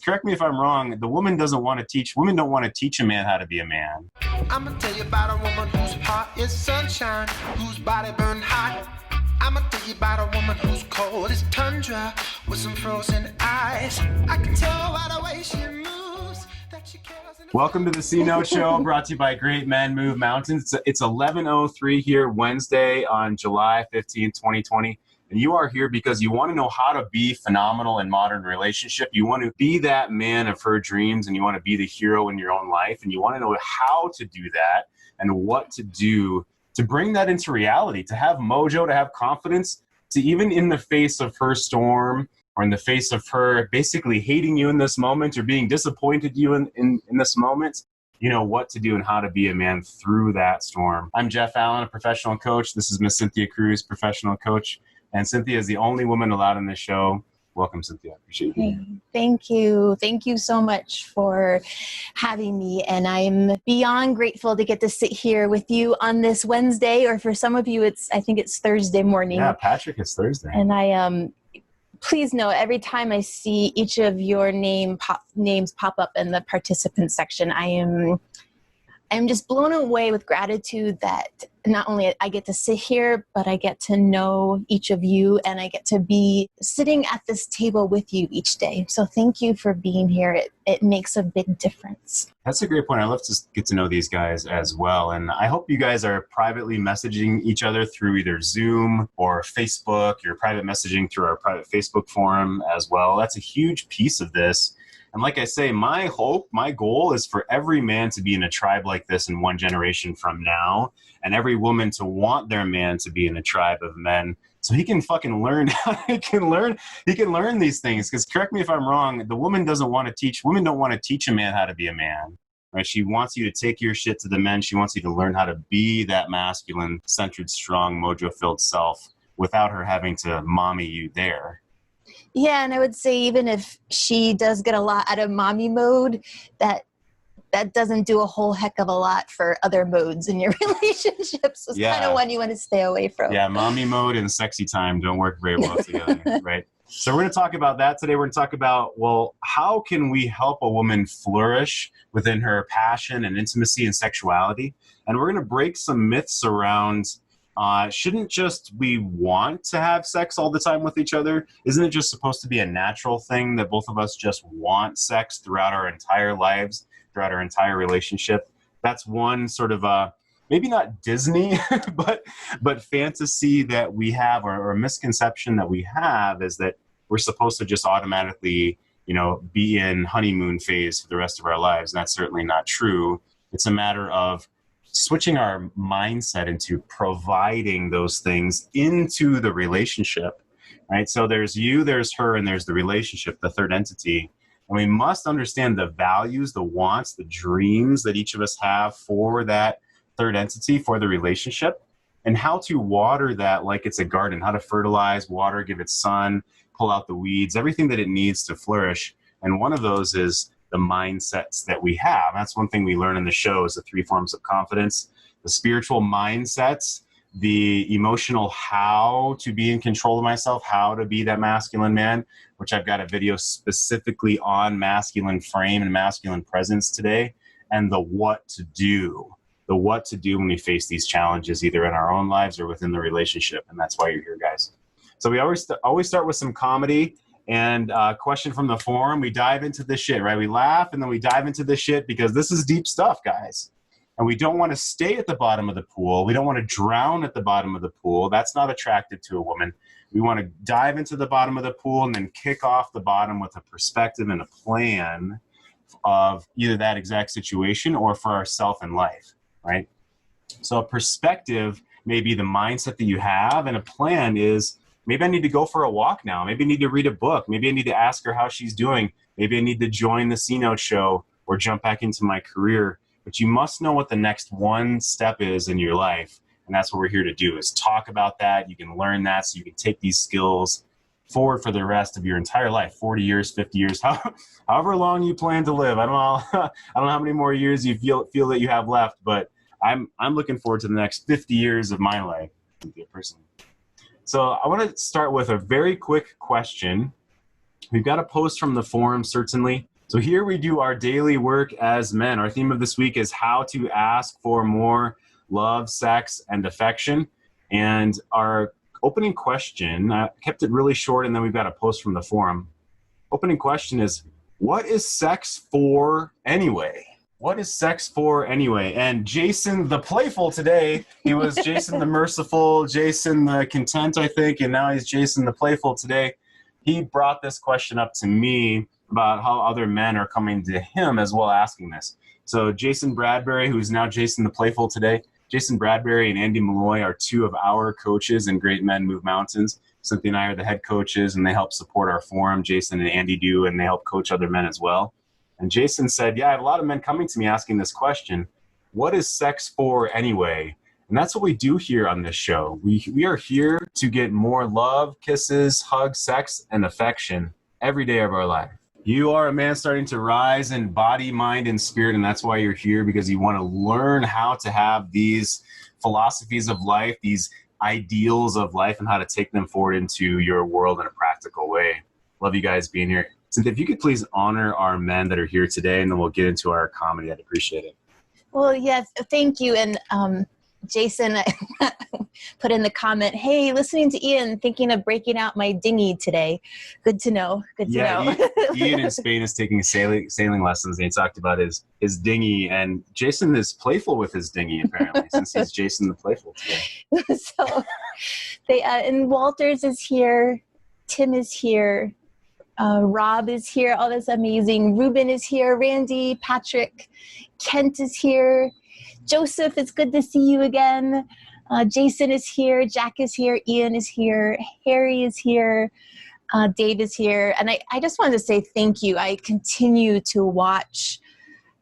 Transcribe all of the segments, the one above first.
correct me if I'm wrong, the woman women don't want to teach a man how to be a man. I'm gonna tell you about a woman whose heart is sunshine, whose body burned hot. I'm gonna tell you about a woman who's cold as tundra with some frozen eyes. I can tell by the way she moves that she cares. Welcome to the C Note Show, brought to you by Great Men Move Mountains. It's 11:03 here, Wednesday on July 15th, 2020. And you are here because you want to know how to be phenomenal in modern relationship. You want to be that man of her dreams, and you want to be the hero in your own life. And you want to know how to do that and what to do to bring that into reality, to have mojo, to have confidence, to even in the face of her storm or in the face of her basically hating you in this moment or being disappointed you in this moment, you know what to do and how to be a man through that storm. I'm Jeff Allen, a professional coach. This is Miss Cynthia Cruz, professional coach. And Cynthia is the only woman allowed in this show. Welcome, Cynthia. I appreciate you. Hey, thank you. Thank you so much for having me. And I'm beyond grateful to get to sit here with you on this Wednesday, or for some of you, I think it's Thursday morning. Yeah, Patrick, it's Thursday. And please know, every time I see each of your names pop up in the participant section, I'm just blown away with gratitude that not only I get to sit here, but I get to know each of you, and I get to be sitting at this table with you each day. So thank you for being here. It makes a big difference. That's a great point. I love to get to know these guys as well. And I hope you guys are privately messaging each other through either Zoom or Facebook. You're private messaging through our private Facebook forum as well. That's a huge piece of this. And like I say, my goal is for every man to be in a tribe like this in one generation from now, and every woman to want their man to be in a tribe of men, so he can fucking learn. He can learn these things. Because correct me if I'm wrong, the woman women don't want to teach a man how to be a man. Right? She wants you to take your shit to the men. She wants you to learn how to be that masculine, centered, strong, mojo-filled self without her having to mommy you there. Yeah, and I would say even if she does get a lot out of mommy mode, that doesn't do a whole heck of a lot for other modes in your relationships. It's kind of one you want to stay away from. Yeah, mommy mode and sexy time don't work very well together, right? So we're going to talk about that today. We're going to talk about, well, how can we help a woman flourish within her passion and intimacy and sexuality? And we're going to break some myths around shouldn't just we want to have sex all the time with each other? Isn't it just supposed to be a natural thing that both of us just want sex throughout our entire lives, throughout our entire relationship? That's one sort of maybe not Disney, but fantasy that we have, or a misconception that we have, is that we're supposed to just automatically, be in honeymoon phase for the rest of our lives. And that's certainly not true. It's a matter of switching our mindset into providing those things into the relationship, right? So there's you, there's her, and there's the relationship, the third entity. And we must understand the values, the wants, the dreams that each of us have for that third entity, for the relationship, and how to water that like it's a garden, how to fertilize, water, give it sun, pull out the weeds, everything that it needs to flourish. And one of those is the mindsets that we have. That's one thing we learn in the show, is the 3 forms of confidence: the spiritual mindsets, the emotional how to be in control of myself, how to be that masculine man, which I've got a video specifically on masculine frame and masculine presence today, and the what to do when we face these challenges, either in our own lives or within the relationship. And that's why you're here, guys. So we always start with some comedy. And a question from the forum. We dive into this shit, right? We laugh and then we dive into this shit because this is deep stuff, guys. And we don't want to stay at the bottom of the pool. We don't want to drown at the bottom of the pool. That's not attractive to a woman. We want to dive into the bottom of the pool and then kick off the bottom with a perspective and a plan of either that exact situation or for ourselves in life, right? So a perspective may be the mindset that you have, and a plan is, maybe I need to go for a walk now. Maybe I need to read a book. Maybe I need to ask her how she's doing. Maybe I need to join the C Note show or jump back into my career. But you must know what the next one step is in your life. And that's what we're here to do, is talk about that. You can learn that so you can take these skills forward for the rest of your entire life, 40 years, 50 years, however long you plan to live. I don't know how many more years you feel that you have left, but I'm looking forward to the next 50 years of my life personally. So I want to start with a very quick question. We've got a post from the forum, certainly. So here we do our daily work as men. Our theme of this week is how to ask for more love, sex, and affection. And our opening question, I kept it really short, and then we've got a post from the forum. Opening question is, what is sex for anyway? What is sex for anyway? And Jason the Playful today, he was Jason the Merciful, Jason the Content, I think, and now he's Jason the Playful today. He brought this question up to me about how other men are coming to him as well, asking this. So Jason Bradbury, who's now Jason the Playful today, Jason Bradbury and Andy Malloy are two of our coaches in Great Men Move Mountains. Cynthia and I are the head coaches, and they help support our forum. Jason and Andy do, and they help coach other men as well. And Jason said, yeah, I have a lot of men coming to me asking this question, what is sex for anyway? And that's what we do here on this show. We are here to get more love, kisses, hugs, sex, and affection every day of our life. You are a man starting to rise in body, mind, and spirit, and that's why you're here, because you want to learn how to have these philosophies of life, these ideals of life, and how to take them forward into your world in a practical way. Love you guys being here. Cynthia, if you could please honor our men that are here today, and then we'll get into our comedy. I'd appreciate it. Well, yes, thank you. And Jason put in the comment, hey, listening to Ian, thinking of breaking out my dinghy today. Good to know. Good to know. Ian in Spain is taking sailing lessons, and he talked about his dinghy. And Jason is playful with his dinghy, apparently, since he's Jason the Playful today. So, and Walters is here. Tim is here. Rob is here. All this amazing. Rueben is here. Randy, Patrick, Kent is here. Joseph, it's good to see you again. Jason is here. Jack is here. Ian is here. Harry is here. Dave is here. And I just wanted to say thank you. I continue to watch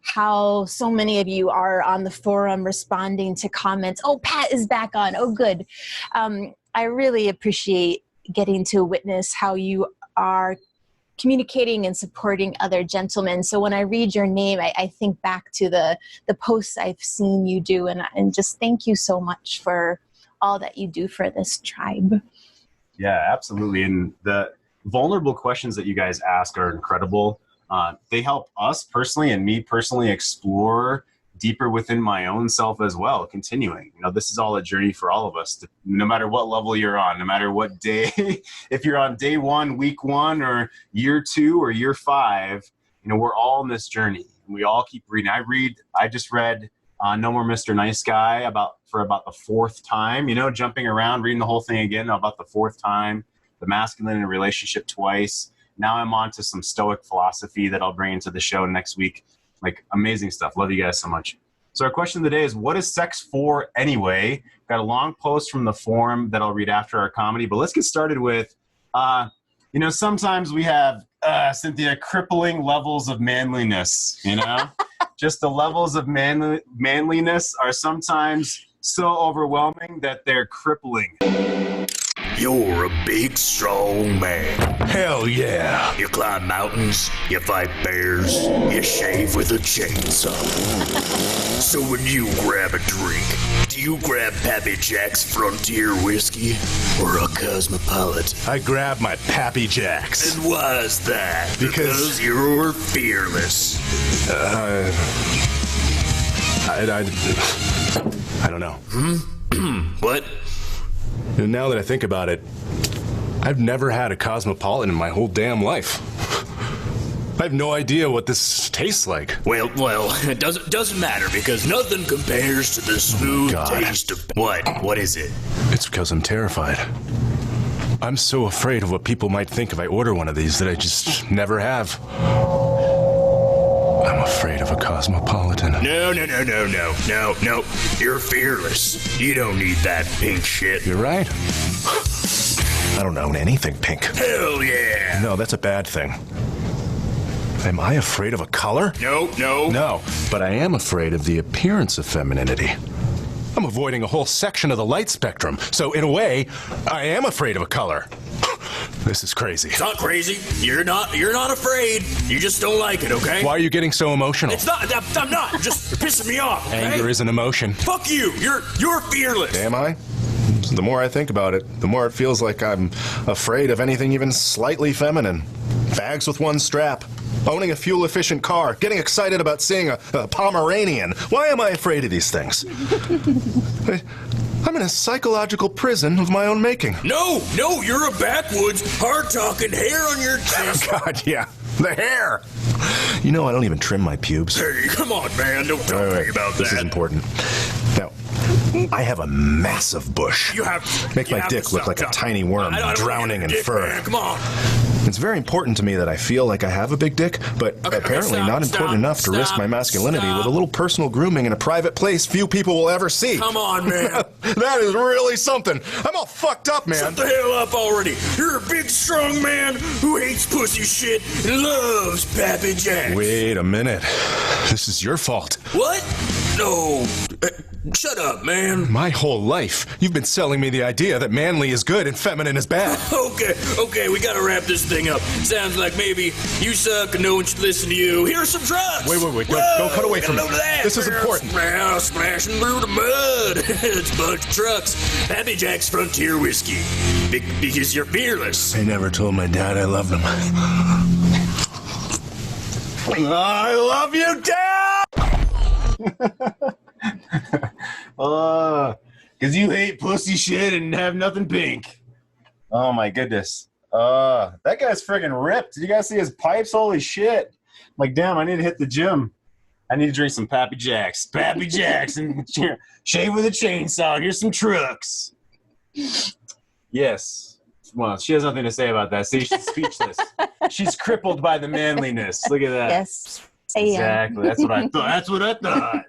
how so many of you are on the forum responding to comments. Oh, Pat is back on. Oh, good. I really appreciate getting to witness how you are communicating and supporting other gentlemen. So when I read your name, I think back to the posts I've seen you do, and just thank you so much for all that you do for this tribe. Yeah, absolutely. And the vulnerable questions that you guys ask are incredible. They help us personally and me personally explore deeper within my own self as well, continuing. This is all a journey for all of us, no matter what level you're on, no matter what day, if you're on day 1, week 1, or year 2 or year 5, we're all in this journey. And we all keep reading. I just read No More Mr. Nice Guy for about the 4th time, jumping around, reading the whole thing again about the 4th time, The Masculine in a Relationship twice. Now I'm on to some Stoic philosophy that I'll bring into the show next week. Like, amazing stuff. Love you guys so much. So our question of the day is, what is sex for anyway? Got a long post from the forum that I'll read after our comedy, but let's get started with, sometimes we have, Cynthia, crippling levels of manliness, Just the levels of manliness are sometimes so overwhelming that they're crippling. You're a big, strong man. Hell yeah. You climb mountains, you fight bears, you shave with a chainsaw. So when you grab a drink, do you grab Pappy Jack's Frontier Whiskey or a Cosmopolitan? I grab my Pappy Jacks. And why is that? Because you're fearless. I don't know. What? And now that I think about it, I've never had a Cosmopolitan in my whole damn life. I have no idea what this tastes like. Well, it doesn't matter, because nothing compares to the smooth taste of... What? What is it? It's because I'm terrified. I'm so afraid of what people might think if I order one of these that I just never have. I'm afraid of a Cosmopolitan. No. You're fearless. You don't need that pink shit. You're right. I don't own anything pink. Hell yeah. No, that's a bad thing. Am I afraid of a color? No. No, but I am afraid of the appearance of femininity. I'm avoiding a whole section of the light spectrum, so in a way, I am afraid of a color. This is crazy. It's not crazy. You're not afraid. You just don't like it, okay? Why are you getting so emotional? It's not. I'm not. You're pissing me off. Okay? Anger is an emotion. Fuck you. You're fearless. Am I? The more I think about it, the more it feels like I'm afraid of anything even slightly feminine. bags with one strap, owning a fuel-efficient car, getting excited about seeing a Pomeranian. Why am I afraid of these things? I'm in a psychological prison of my own making. No, you're a backwoods, hard-talking, hair on your chest. God, yeah. The hair! You know I don't even trim my pubes. Hey, come on, man. Don't talk to me about This that. is important. Now, I have a massive bush. Make my dick look like a tiny worm drowning in fur. Man. Come on. It's very important to me that I feel like I have a big dick, but apparently not important enough to risk my masculinity with a little personal grooming in a private place few people will ever see. Come on, man. That is really something. I'm all fucked up, man. Shut the hell up already. You're a big, strong man who hates pussy shit and loves Pappy Jacks. Wait a minute. This is your fault. What? No. Shut up, man. My whole life, you've been selling me the idea that manly is good and feminine is bad. Okay, we gotta wrap this thing up. Sounds like maybe you suck and no one should listen to you. Here's some drugs. Wait. Don't cut away from me. This is important. Splashing through the mud. It's a bunch of trucks. Pappy Jack's Frontier Whiskey. Because you're fearless. I never told my dad I loved him. I love you, Dad! Because you hate pussy shit and have nothing pink. Oh my goodness. That guy's friggin' ripped. Did you guys see his pipes? Holy shit. I'm like, damn, I need to hit the gym. I need to drink some Pappy Jacks. Pappy Jacks and shave with a chainsaw. Here's some trucks. Yes. Well, she has nothing to say about that. See, she's speechless. She's crippled by the manliness. Look at that. Yes. I am. Exactly. That's what I thought. That's what I thought.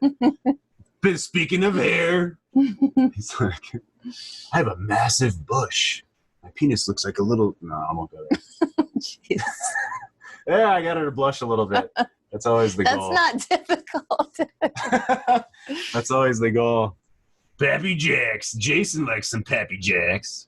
But speaking of hair, he's like, I have a massive bush. My penis looks like a little. No, I won't go there. Jeez. Yeah, I got her to blush a little bit. That's always the goal. That's not difficult. That's always the goal. Pappy Jacks. Jason likes some Pappy Jacks.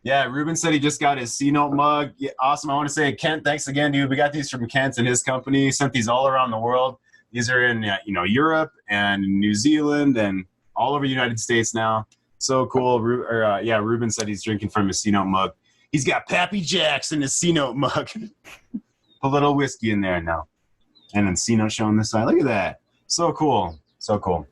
Yeah, Ruben said he just got his C-Note mug. Yeah, awesome. I want to say, Kent, thanks again, dude. We got these from Kent and his company. He sent these all around the world. These are in Europe and New Zealand and all over the United States now. So cool. Ruben said he's drinking from his C-Note mug. He's got Pappy Jacks in his C-Note mug. Put a little whiskey in there now. And then C-Note showing this side. Look at that. So cool. So cool.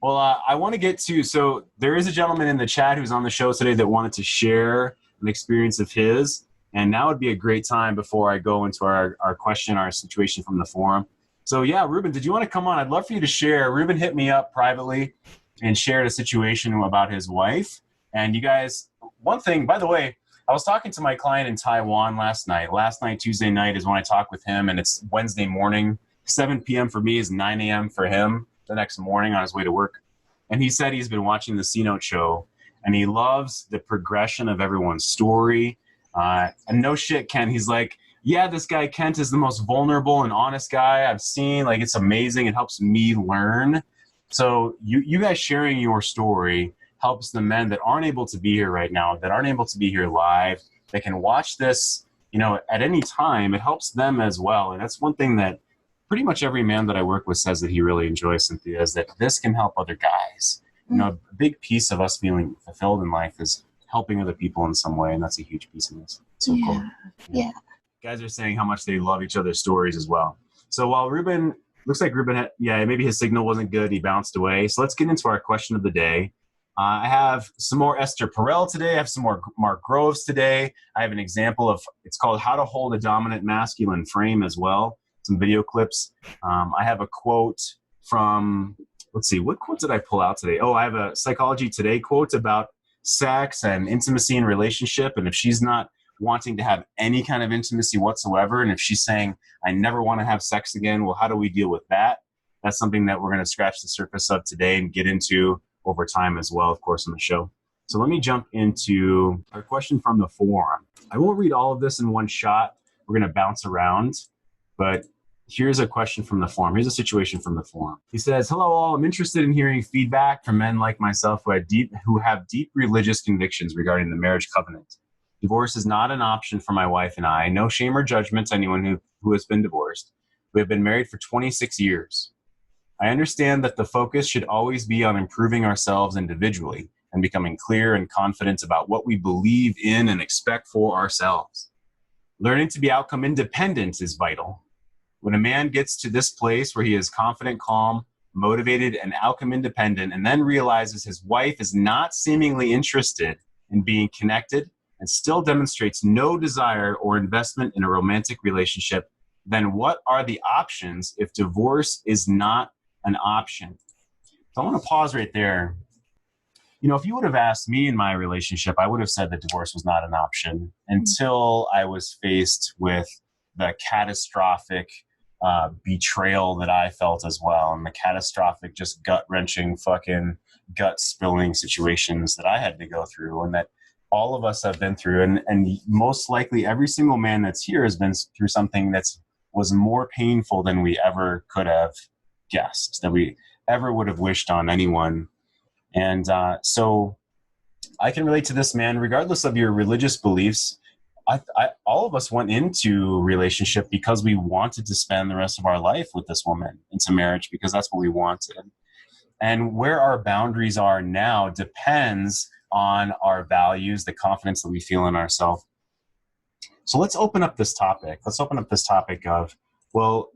Well, I want to get to, so there is a gentleman in the chat who's on the show today that wanted to share an experience of his. And now would be a great time before I go into our question, our situation from the forum. So yeah, Ruben, did you want to come on? I'd love for you to share. Ruben hit me up privately and shared a situation about his wife. And you guys, one thing, by the way, I was talking to my client in Taiwan last night. Last night, Tuesday night, is when I talked with him, and it's Wednesday morning. 7 p.m. for me is 9 a.m. for him the next morning on his way to work. And he said he's been watching the C-Note show, and he loves the progression of everyone's story. And no shit, Ken, he's like, yeah, this guy Kent is the most vulnerable and honest guy I've seen. Like, it's amazing. It helps me learn. So you guys sharing your story helps the men that aren't able to be here right now, that aren't able to be here live, they can watch this, at any time. It helps them as well. And that's one thing that pretty much every man that I work with says that he really enjoys, Cynthia, is that this can help other guys. A big piece of us feeling fulfilled in life is helping other people in some way, and that's a huge piece of this. So cool. Yeah. Guys are saying how much they love each other's stories as well. So while Ruben, looks like Ruben had, maybe his signal wasn't good, he bounced away. So let's get into our question of the day. I have some more Esther Perel today. I have some more Mark Groves today. I have an example of, it's called How to Hold a Dominant Masculine Frame as well. Some video clips. I have a quote from, let's see, what quote did I pull out today? Oh, I have a Psychology Today quote about sex and intimacy in relationship. And if she's not wanting to have any kind of intimacy whatsoever, and if she's saying, I never want to have sex again, well, how do we deal with that? That's something that we're going to scratch the surface of today and get into over time as well, of course, on the show. So let me jump into our question from the forum. I won't read all of this in one shot. We're going to bounce around, but here's a question from the forum. Here's a situation from the forum. He says, hello all, I'm interested in hearing feedback from men like myself who have deep religious convictions regarding the marriage covenant. Divorce is not an option for my wife and I. No shame or judgment to anyone who has been divorced. We have been married for 26 years. I understand that the focus should always be on improving ourselves individually and becoming clear and confident about what we believe in and expect for ourselves. Learning to be outcome independent is vital. When a man gets to this place where he is confident, calm, motivated, and outcome independent, and then realizes his wife is not seemingly interested in being connected and still demonstrates no desire or investment in a romantic relationship, then what are the options if divorce is not an option? So I want to pause right there. You know, if you would have asked me in my relationship, I would have said that divorce was not an option until I was faced with the catastrophic betrayal that I felt as well, and the catastrophic, just gut-wrenching, fucking gut-spilling situations that I had to go through, and that all of us have been through, and most likely every single man that's here has been through something that's was more painful than we ever could have guessed, that we ever would have wished on anyone. And so I can relate to this, man, regardless of your religious beliefs. All of us went into relationship because we wanted to spend the rest of our life with this woman, into marriage, because that's what we wanted. And where our boundaries are now depends on our values, the confidence that we feel in ourselves. So let's open up this topic. Let's open up this topic of, well,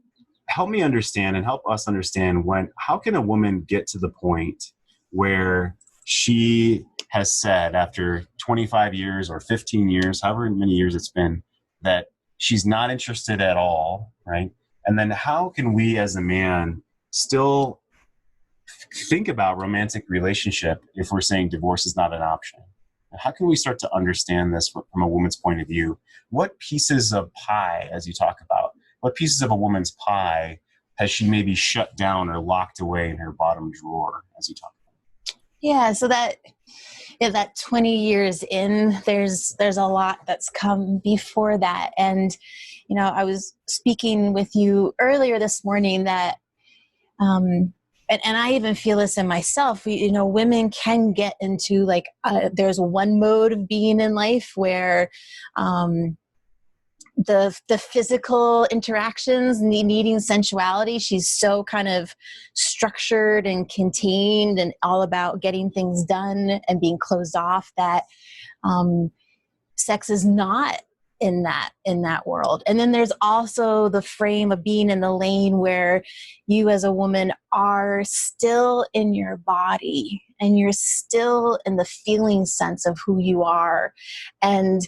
help me understand and help us understand how can a woman get to the point where she has said, after 25 years or 15 years, however many years it's been, that she's not interested at all, right? And then how can we as a man still think about romantic relationship if we're saying divorce is not an option? How can we start to understand this from a woman's point of view? What pieces of pie, as you talk about, what pieces of a woman's pie has she maybe shut down or locked away in her bottom drawer, as you talk about? Yeah, so that 20 years in, there's a lot that's come before that. And, you know, I was speaking with you earlier this morning that, and I even feel this in myself, you know, women can get into like, there's one mode of being in life where, the physical interactions, needing sensuality, she's so kind of structured and contained and all about getting things done and being closed off, that sex is not in that world. And then there's also the frame of being in the lane where you as a woman are still in your body and you're still in the feeling sense of who you are. And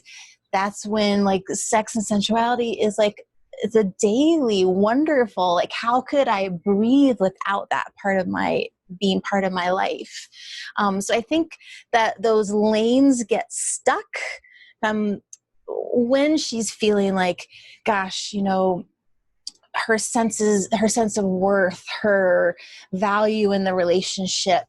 that's when like sex and sensuality is like, it's a daily wonderful, like how could I breathe without that being part of my life? So I think that those lanes get stuck when she's feeling like, gosh, you know, her sense of worth, her value in the relationship,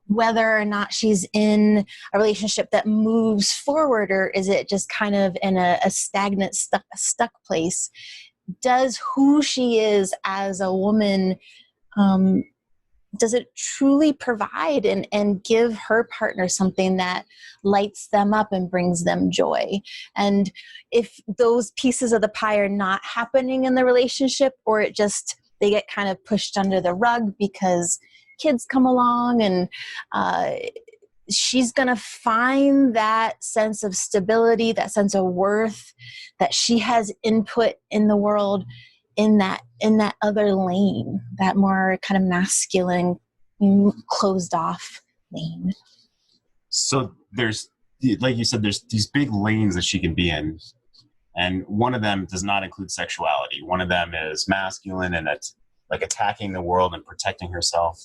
whether or not she's in a relationship that moves forward, or is it just kind of in a stagnant, stuck place? Does who she is as a woman, does it truly provide and give her partner something that lights them up and brings them joy? And if those pieces of the pie are not happening in the relationship, or they get kind of pushed under the rug because kids come along, and she's going to find that sense of stability, that sense of worth, that she has input in the world in that other lane, that more kind of masculine, closed off lane. So there's, like you said, there's these big lanes that she can be in. And one of them does not include sexuality. One of them is masculine, and it's like attacking the world and protecting herself.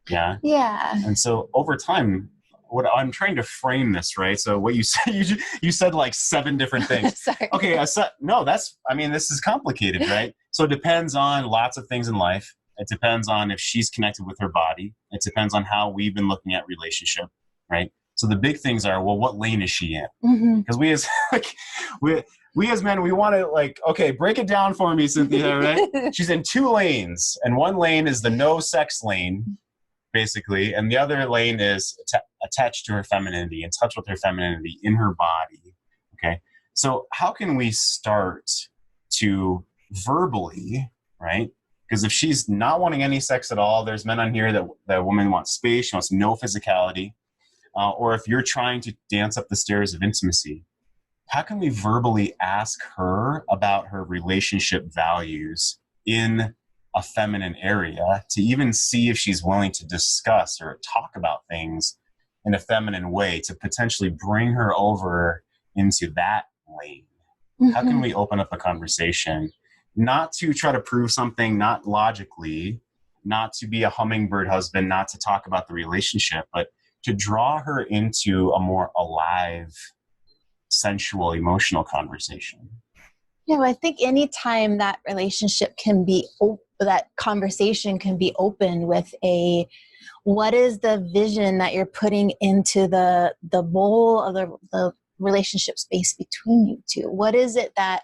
Yeah. Yeah. And so over time, what I'm trying to frame this, right? So what you said, you said like 7 different things. Sorry. Okay. This is complicated, right? So it depends on lots of things in life. It depends on if she's connected with her body. It depends on how we've been looking at relationship, right? So the big things are, well, what lane is she in? Because we as men, we want to like, okay, break it down for me, Cynthia, right? She's in 2 lanes, and one lane is the no sex lane, basically, and the other lane is attached to her femininity, in touch with her femininity in her body. Okay, so how can we start to verbally, right? Because if she's not wanting any sex at all, there's men on here that a woman wants space, she wants no physicality, or if you're trying to dance up the stairs of intimacy, how can we verbally ask her about her relationship values in a feminine area to even see if she's willing to discuss or talk about things in a feminine way to potentially bring her over into that lane? How can we open up a conversation, not to try to prove something, not logically, not to be a hummingbird husband, not to talk about the relationship, but to draw her into a more alive, sensual, emotional conversation? Yeah, I think anytime that relationship can be, that conversation can be open with what is the vision that you're putting into the bowl of the relationship space between you two? What is it that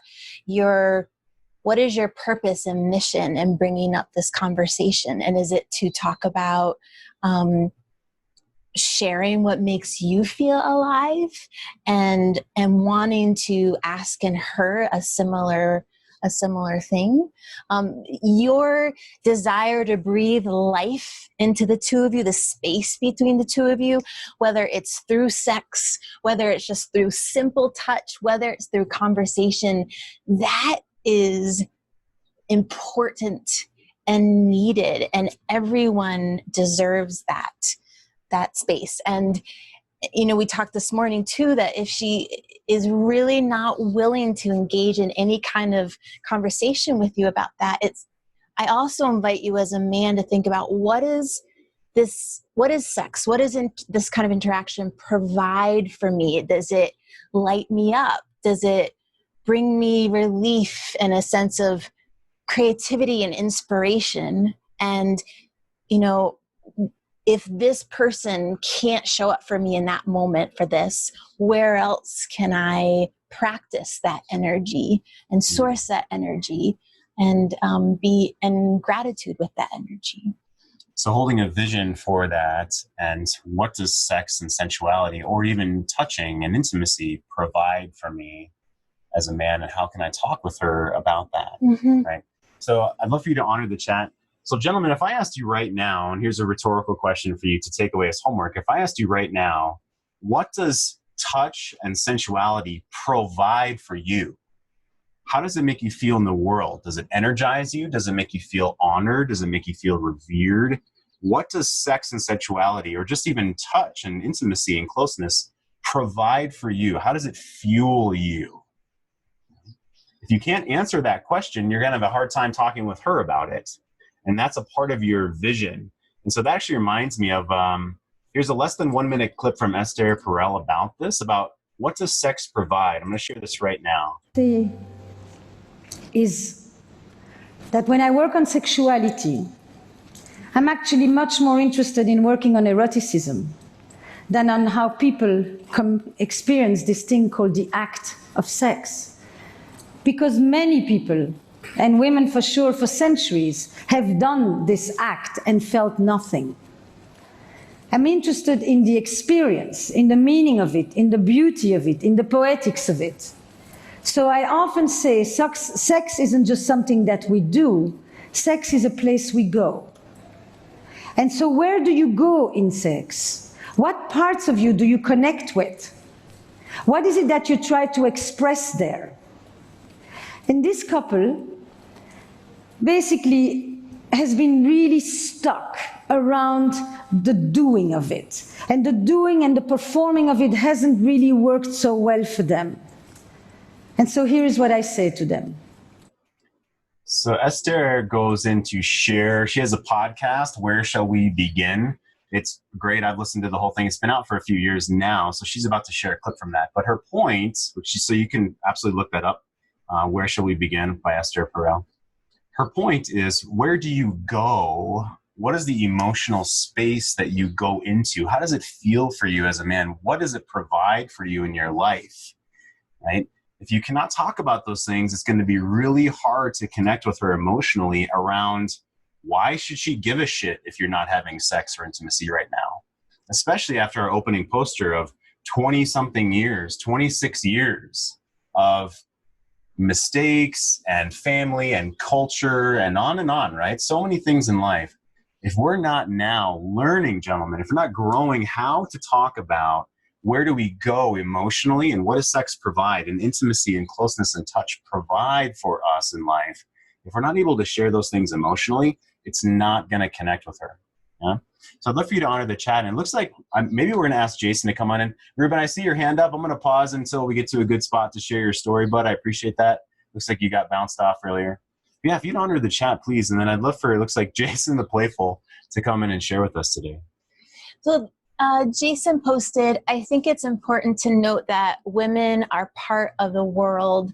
what is your purpose and mission in bringing up this conversation? And is it to talk about sharing what makes you feel alive and wanting to ask in her a similar thing? Your desire to breathe life into the two of you, the space between the two of you, whether it's through sex, whether it's just through simple touch, whether it's through conversation, that is important and needed, and everyone deserves that space. And we talked this morning too, that if she is really not willing to engage in any kind of conversation with you about that, I also invite you as a man to think about what is sex? What does this kind of interaction provide for me? Does it light me up? Does it bring me relief and a sense of creativity and inspiration? And, if this person can't show up for me in that moment for this, where else can I practice that energy and source that energy and be in gratitude with that energy? So holding a vision for that, and what does sex and sensuality or even touching and intimacy provide for me as a man, and how can I talk with her about that, right? So I'd love for you to honor the chat. So gentlemen, if I asked you right now, and here's a rhetorical question for you to take away as homework. If I asked you right now, what does touch and sensuality provide for you? How does it make you feel in the world? Does it energize you? Does it make you feel honored? Does it make you feel revered? What does sex and sensuality, or just even touch and intimacy and closeness, provide for you? How does it fuel you? If you can't answer that question, you're going to have a hard time talking with her about it. And that's a part of your vision. And so that actually reminds me of, here's a less than 1 minute clip from Esther Perel about this, about what does sex provide. I'm going to share this right now. Is that when I work on sexuality, I'm actually much more interested in working on eroticism than on how people experience this thing called the act of sex. Because many people, and women for sure for centuries, have done this act and felt nothing. I'm interested in the experience, in the meaning of it, in the beauty of it, in the poetics of it. So I often say sex isn't just something that we do, sex is a place we go. And so where do you go in sex? What parts of you do you connect with? What is it that you try to express there? And this couple basically has been really stuck around the doing of it. And the doing and the performing of it hasn't really worked so well for them. And so here is what I say to them. So Esther goes in to share. She has a podcast, Where Shall We Begin? It's great. I've listened to the whole thing. It's been out for a few years now. So she's about to share a clip from that. But her point, so you can absolutely look that up, Where Shall We Begin by Esther Perel. Her point is, where do you go? What is the emotional space that you go into? How does it feel for you as a man? What does it provide for you in your life, right? If you cannot talk about those things, it's going to be really hard to connect with her emotionally around why should she give a shit if you're not having sex or intimacy right now, especially after our opening poster of 20-something years, 26 years of mistakes and family and culture and on, right? So many things in life. If we're not now learning, gentlemen, if we're not growing how to talk about where do we go emotionally, and what does sex provide, and intimacy and closeness and touch provide for us in life? If we're not able to share those things emotionally, it's not going to connect with her. Yeah? So I'd love for you to honor the chat. And it looks like maybe we're going to ask Jason to come on in. Rueben, I see your hand up. I'm going to pause until we get to a good spot to share your story, bud. I appreciate that. Looks like you got bounced off earlier. But yeah, if you'd honor the chat, please. And then I'd love for, it looks like Jason the Playful to come in and share with us today. So Jason posted, I think it's important to note that women are part of the world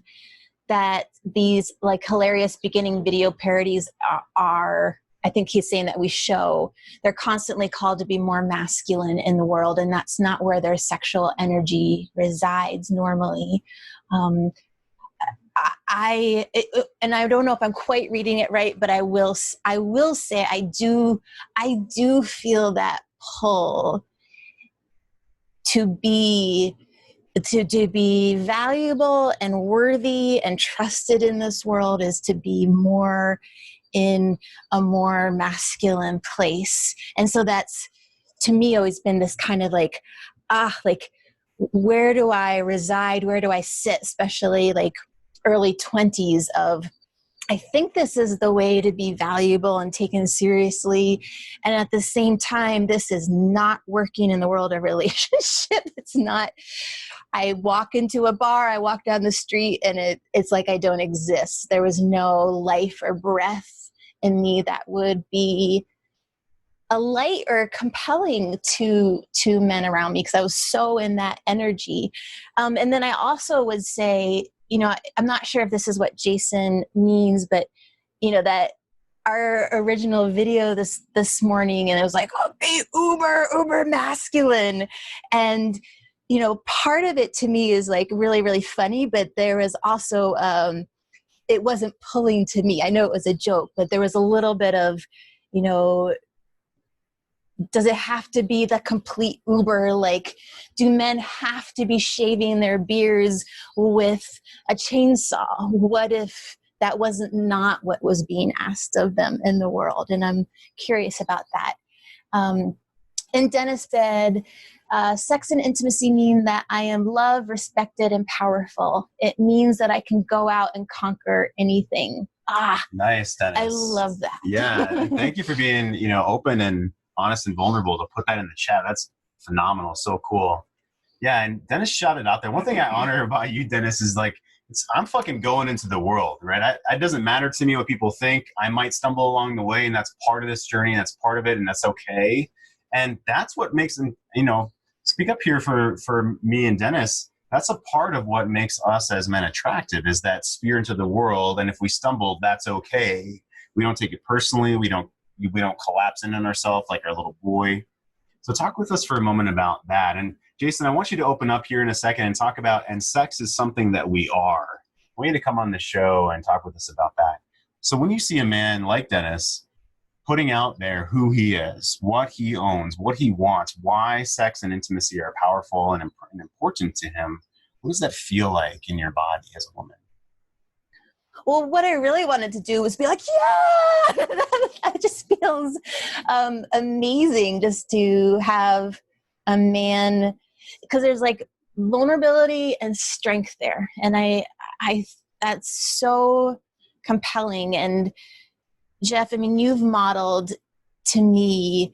that these like hilarious beginning video parodies are. I think he's saying that we show. They're constantly called to be more masculine in the world, and that's not where their sexual energy resides normally. I don't know if I'm quite reading it right, but I will say I do feel that pull to be valuable and worthy and trusted in this world is to be more in a more masculine place. And so that's, to me, always been this kind of like, where do I reside? Where do I sit? Especially like early 20s of, I think this is the way to be valuable and taken seriously. And at the same time, this is not working in the world of relationship. It's not, I walk into a bar, I walk down the street, and it's like I don't exist. There was no life or breath in me that would be a light or compelling to men around me, because I was so in that energy. And then I also would say, I'm not sure if this is what Jason means, but that our original video this morning, and it was like, oh, be uber masculine. And, part of it to me is like really, really funny, but there was also, it wasn't pulling to me. I know it was a joke, but there was a little bit of, does it have to be the complete uber? Like, do men have to be shaving their beards with a chainsaw? What if that wasn't not what was being asked of them in the world? And I'm curious about that. And Dennis said, sex and intimacy mean that I am loved, respected, and powerful. It means that I can go out and conquer anything. Nice, Dennis. I love that. Yeah, and thank you for being, open and honest and vulnerable to put that in the chat. That's phenomenal. So cool. Yeah, and Dennis shouted out there. One thing I honor about you, Dennis, is like, I'm fucking going into the world, right? It doesn't matter to me what people think. I might stumble along the way, and that's part of this journey. That's part of it, and that's okay. And that's what makes them, speak up here for me and Dennis. That's a part of what makes us as men attractive, is that spear into the world. And if we stumble, that's okay. We don't take it personally. We don't collapse in on ourselves like our little boy. So talk with us for a moment about that. And Jason, I want you to open up here in a second and talk about, and sex is something that we are. I want you to come on the show and talk with us about that. So when you see a man like Dennis putting out there who he is, what he owns, what he wants, why sex and intimacy are powerful and important to him, what does that feel like in your body as a woman? Well, what I really wanted to do was be like, yeah, that just feels amazing, just to have a man, because there's like vulnerability and strength there. And I that's so compelling. And Jeff, I mean, you've modeled to me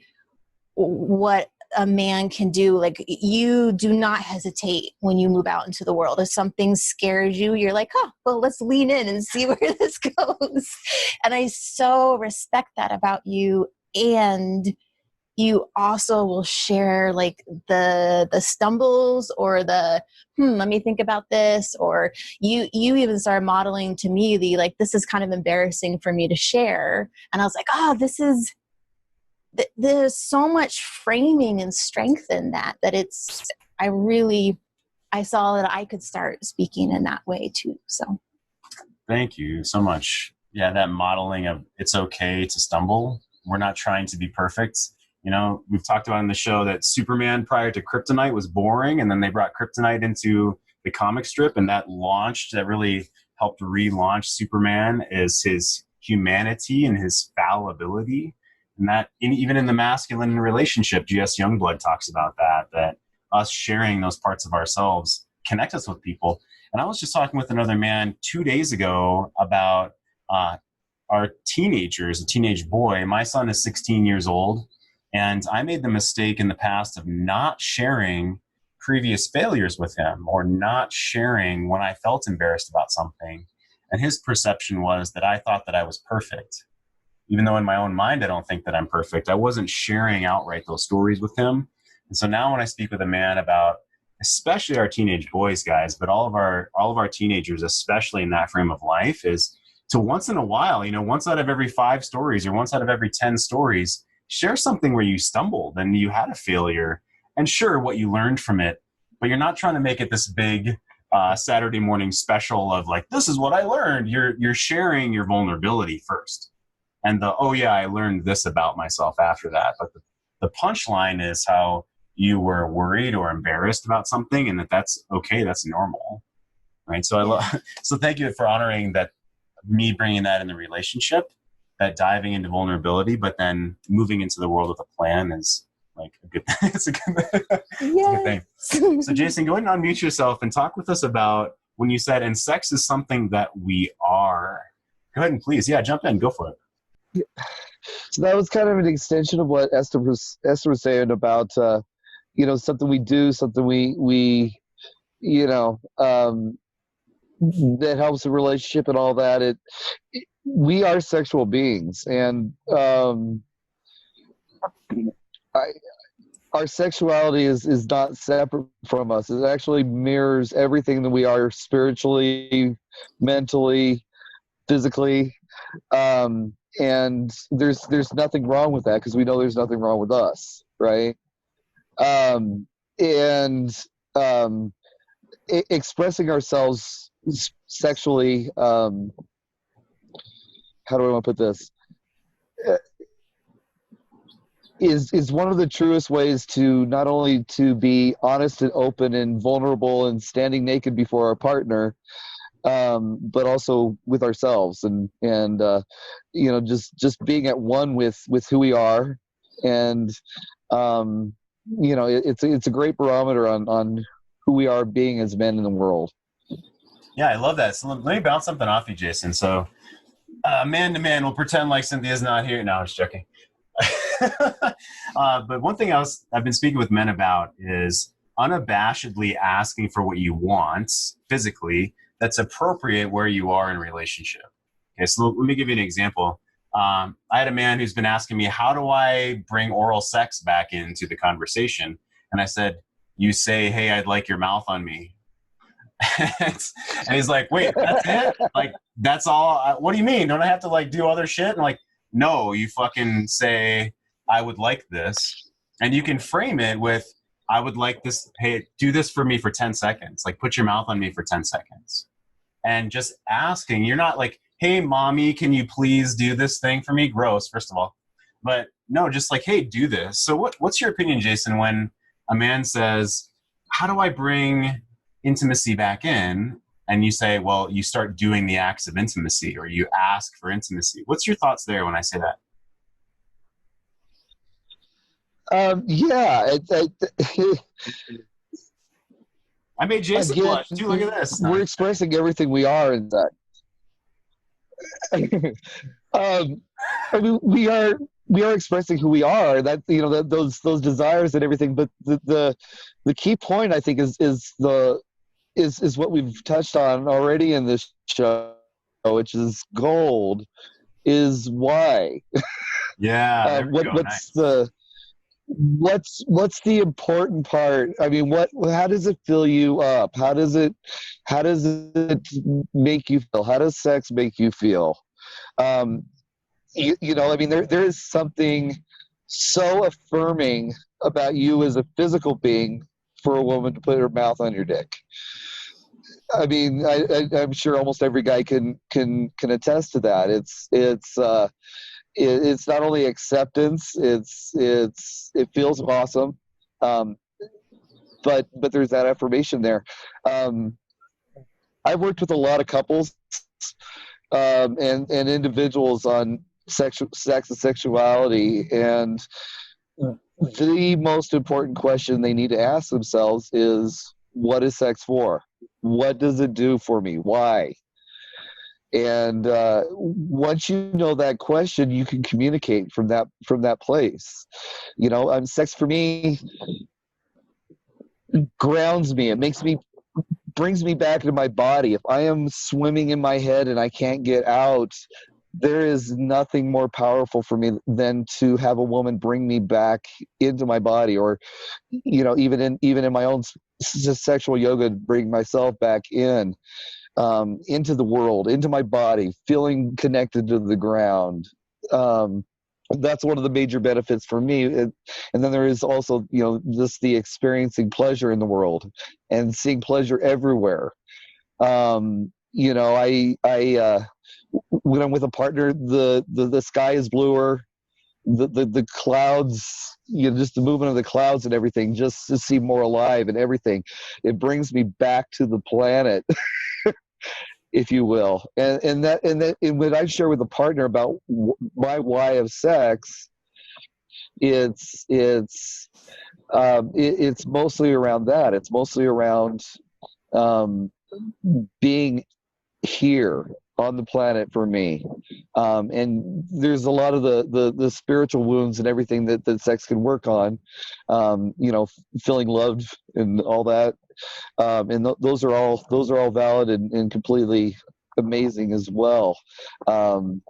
what a man can do. Like, you do not hesitate when you move out into the world. If something scares you, you're like, oh, well, let's lean in and see where this goes. And I so respect that about you. And you also will share like the stumbles or the, let me think about this. Or you even started modeling to me the, like, this is kind of embarrassing for me to share. And I was like, oh, there's so much framing and strength in that I saw that I could start speaking in that way too. So thank you so much. Yeah, that modeling of it's okay to stumble. We're not trying to be perfect. We've talked about in the show that Superman prior to Kryptonite was boring, and then they brought Kryptonite into the comic strip, and that really helped relaunch Superman, is his humanity and his fallibility. And that even in the masculine relationship, G.S. Youngblood talks about that us sharing those parts of ourselves connect us with people. And I was just talking with another man 2 days ago about our teenagers, a teenage boy. My son is 16 years old, and I made the mistake in the past of not sharing previous failures with him, or not sharing when I felt embarrassed about something. And his perception was that I thought that I was perfect. Even though in my own mind, I don't think that I'm perfect. I wasn't sharing outright those stories with him. And so now when I speak with a man about, especially our teenage boys, guys, but all of our teenagers, especially in that frame of life, is to once in a while, once out of every 5 stories or once out of every 10 stories, share something where you stumbled and you had a failure, and share what you learned from it. But you're not trying to make it this big Saturday morning special of like, this is what I learned. You're sharing your vulnerability first. And I learned this about myself after that. But the punchline is how you were worried or embarrassed about something, and that's okay. That's normal. Right. So so thank you for honoring that, me bringing that in the relationship, that diving into vulnerability, but then moving into the world with a plan is like a good thing. It's a good thing. So Jason, go ahead and unmute yourself and talk with us about when you said, and sex is something that we are. Go ahead and please, jump in, go for it. So that was kind of an extension of what Esther was saying about, something we do, something we that helps the relationship and all that. We are sexual beings, and our sexuality is not separate from us. It actually mirrors everything that we are spiritually, mentally, physically, and there's nothing wrong with that, because we know there's nothing wrong with us, right? Expressing ourselves sexually, how do I want to put this? Is one of the truest ways to not only to be honest and open and vulnerable and standing naked before our partner, but also with ourselves, and just being at one with who we are, and it's a great barometer on who we are being as men in the world. Yeah, I love that. So let me bounce something off you, Jason. So man to man, we'll pretend like Cynthia's not here. No, I'm just joking. But one thing I've been speaking with men about is unabashedly asking for what you want physically that's appropriate where you are in relationship. Okay, so let me give you an example. I had a man who's been asking me, how do I bring oral sex back into the conversation? And I said, you say, hey, I'd like your mouth on me. And he's like, wait, that's it? Like, that's all? What do you mean? Don't I have to like do other shit? And like, no, you fucking say, I would like this. And you can frame it with, I would like this. Hey, do this for me for 10 seconds. Like, put your mouth on me for 10 seconds. And just asking, you're not like, hey, mommy, can you please do this thing for me? Gross, first of all. But no, just like, hey, do this. So what's your opinion, Jason, when a man says, how do I bring intimacy back in? And you say, well, you start doing the acts of intimacy, or you ask for intimacy. What's your thoughts there when I say that? I made Jason blush too. Look at this. We're expressing everything we are in that. I mean, we are expressing who we are. That those desires and everything. But the key point, I think, is what we've touched on already in this show, which is gold. Is why. Yeah. What's the important part? I mean, how does it fill you up? How does it make you feel? How does sex make you feel? I mean, there is something so affirming about you as a physical being for a woman to put her mouth on your dick. I mean, I'm sure almost every guy can attest to that. It's not only acceptance, it feels awesome, but there's that affirmation there. I've worked with a lot of couples and individuals on sex and sexuality, and the most important question they need to ask themselves is, what is sex for? What does it do for me? Why? And once you know that question, you can communicate from that place. Sex for me grounds me. It brings me back into my body. If I am swimming in my head and I can't get out, there is nothing more powerful for me than to have a woman bring me back into my body, or even in my own sexual yoga, bring myself back into the world, into my body, feeling connected to the ground. That's one of the major benefits for me. And then there is also, just the experiencing pleasure in the world and seeing pleasure everywhere. When I'm with a partner, the sky is bluer, the clouds, just the movement of the clouds and everything, just to seem more alive and everything. It brings me back to the planet, if you will. And when I share with a partner about my why of sex, it's mostly around that. It's mostly around being here on the planet for me. And there's a lot of the spiritual wounds and everything that sex can work on, feeling loved and all that. Those are all valid and completely amazing as well. And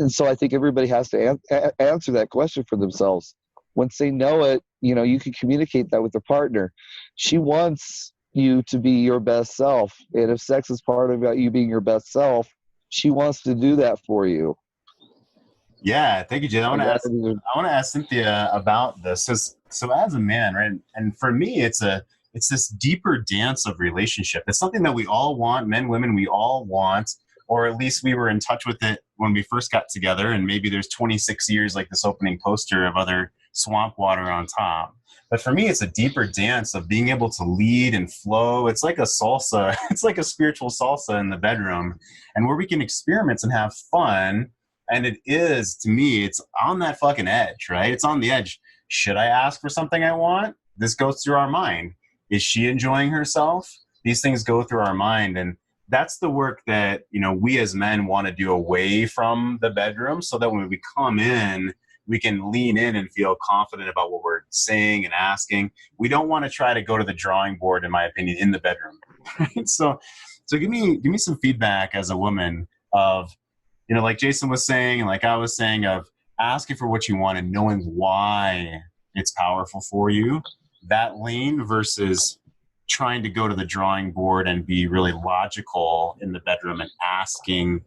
so I think everybody has to answer that question for themselves. Once they know it, you can communicate that with their partner. She wants you to be your best self. And if sex is part about you being your best self, she wants to do that for you. Yeah, thank you, Jay. I want to ask Cynthia about this. So as a man, right, and for me, it's this deeper dance of relationship. It's something that we all want, men, women, we all want, or at least we were in touch with it when we first got together. And maybe there's 26 years, like this opening poster of other swamp water on top. But for me, it's a deeper dance of being able to lead and flow. It's like a salsa. It's like a spiritual salsa in the bedroom, and where we can experiment and have fun. And it is, to me, it's on that fucking edge, right? It's on the edge. Should I ask for something I want? This goes through our mind. Is she enjoying herself? These things go through our mind. And that's the work that, we as men want to do away from the bedroom, so that when we come in, we can lean in and feel confident about what we're saying and asking. We don't want to try to go to the drawing board, in my opinion, in the bedroom. So give me some feedback as a woman of, like Jason was saying, and like I was saying, of asking for what you want and knowing why it's powerful for you, that lane, versus trying to go to the drawing board and be really logical in the bedroom and asking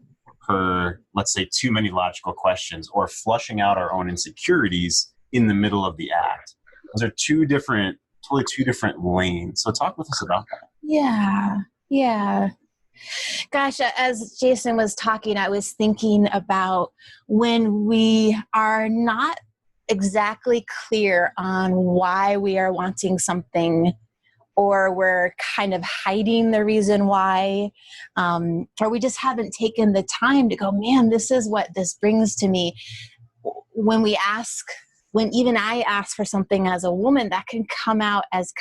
her, let's say, too many logical questions, or flushing out our own insecurities in the middle of the act. Those are totally two different lanes. So talk with us about that. Yeah. Gosh, as Jason was talking, I was thinking about when we are not exactly clear on why we are wanting something, or we're kind of hiding the reason why, or we just haven't taken the time to go, man, this is what this brings to me. When even I ask for something as a woman, that can come out as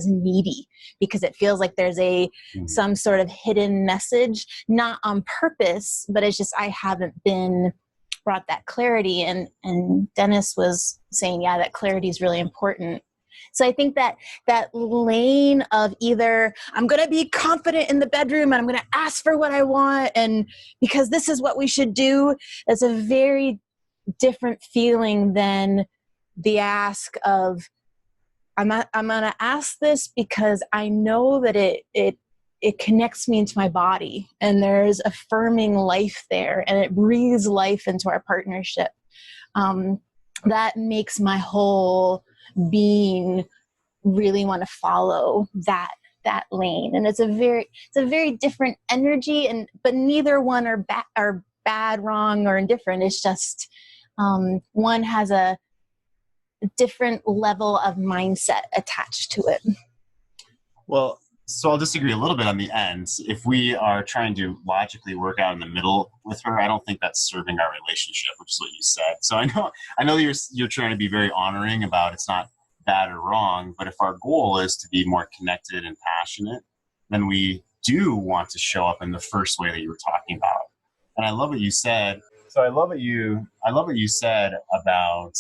needy, because it feels like there's some sort of hidden message, not on purpose, but it's just, I haven't been brought that clarity. And Dennis was saying, that clarity is really important. So I think that lane of either I'm going to be confident in the bedroom and I'm going to ask for what I want, and because this is what we should do, is a very different feeling than the ask of I'm going to ask this because I know that it connects me into my body, and there's affirming life there, and it breathes life into our partnership. That makes my whole being really want to follow that lane. And it's a very different energy, but neither one are bad, wrong, or indifferent. It's just one has a different level of mindset attached to it. Well, So I'll disagree a little bit on the end. If we are trying to logically work out in the middle with her, I don't think that's serving our relationship, which is what you said. So I know you're trying to be very honoring about it's not bad or wrong, but if our goal is to be more connected and passionate, then we do want to show up in the first way that you were talking about. And I love what you said. So I love what you said about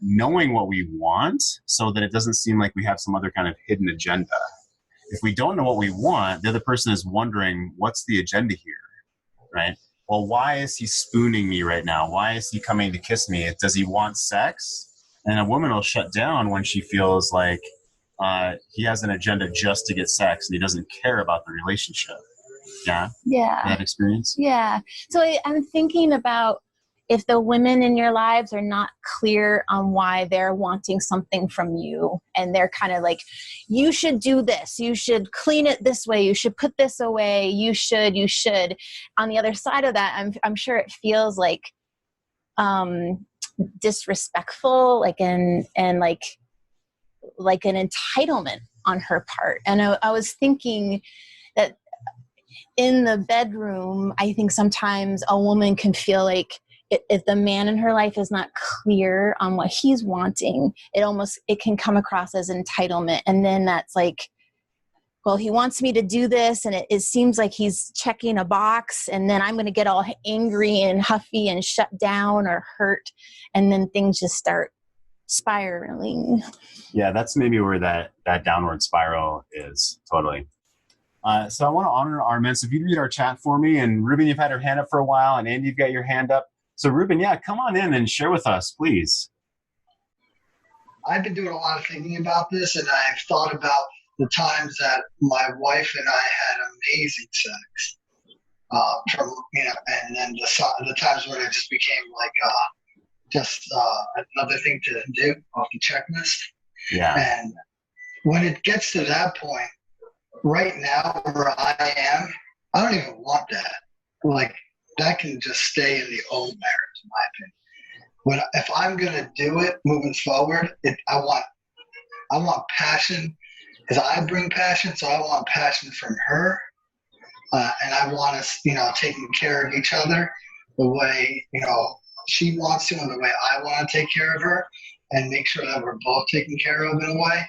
knowing what we want, so that it doesn't seem like we have some other kind of hidden agenda. If we don't know what we want, the other person is wondering, what's the agenda here, right? Well, why is he spooning me right now? Why is he coming to kiss me? Does he want sex? And a woman will shut down when she feels like he has an agenda just to get sex and he doesn't care about the relationship. Yeah? Yeah. That experience? Yeah. So I'm thinking about if the women in your lives are not clear on why they're wanting something from you, and they're kind of like, you should do this, you should clean it this way, you should put this away, you should. On the other side of that, I'm sure it feels like disrespectful, like an entitlement on her part. And I was thinking that in the bedroom, I think sometimes a woman can feel like if the man in her life is not clear on what he's wanting, it can come across as entitlement. And then that's like, well, he wants me to do this, and it seems like he's checking a box, and then I'm going to get all angry and huffy and shut down or hurt, and then things just start spiraling. Yeah, that's maybe where that downward spiral is, totally. So I want to honor our men. So if you read our chat for me, and Rueben, you've had your hand up for a while, and Andy, you've got your hand up. So Rueben, yeah, come on in and share with us, please. I've been doing a lot of thinking about this, and I've thought about the times that my wife and I had amazing sex, and then the times when it just became like another thing to do off the checklist. Yeah. And when it gets to that point, right now where I am, I don't even want that. Like, that can just stay in the old marriage, in my opinion. If I'm gonna do it moving forward, I want passion, because I bring passion, so I want passion from her, and I want us, taking care of each other the way she wants to, and the way I want to take care of her, and make sure that we're both taken care of in a way.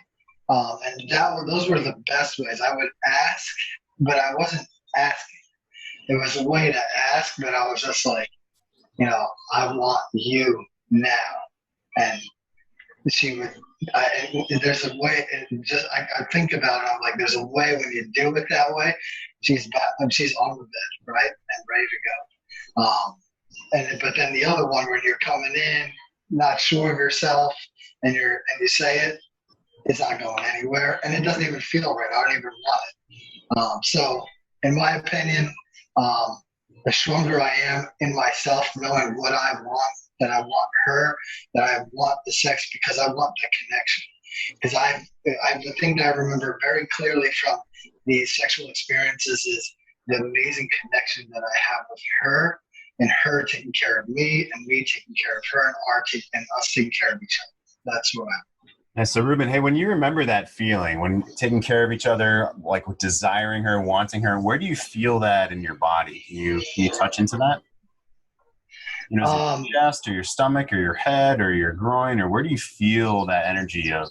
And those were the best ways. I would ask, but I wasn't asking. It was a way to ask, but I was just like, I want you now. And she would, there's a way, I think about it, I'm like, there's a way when you do it that way, she's on the bed, right? And ready to go. But then the other one, when you're coming in, not sure of yourself, and you say it, it's not going anywhere, and it doesn't even feel right. I don't even want it. So, in my opinion, the stronger I am in myself, knowing what I want, that I want her, that I want the sex because I want the connection. Because the thing that I remember very clearly from these sexual experiences is the amazing connection that I have with her, and her taking care of me, and me taking care of her, and us taking care of each other. That's what I'm. And so Rueben, hey, when you remember that feeling, when taking care of each other, like desiring her, wanting her, where do you feel that in your body? Can you touch into that? Is it your chest or your stomach or your head or your groin, or where do you feel that energy of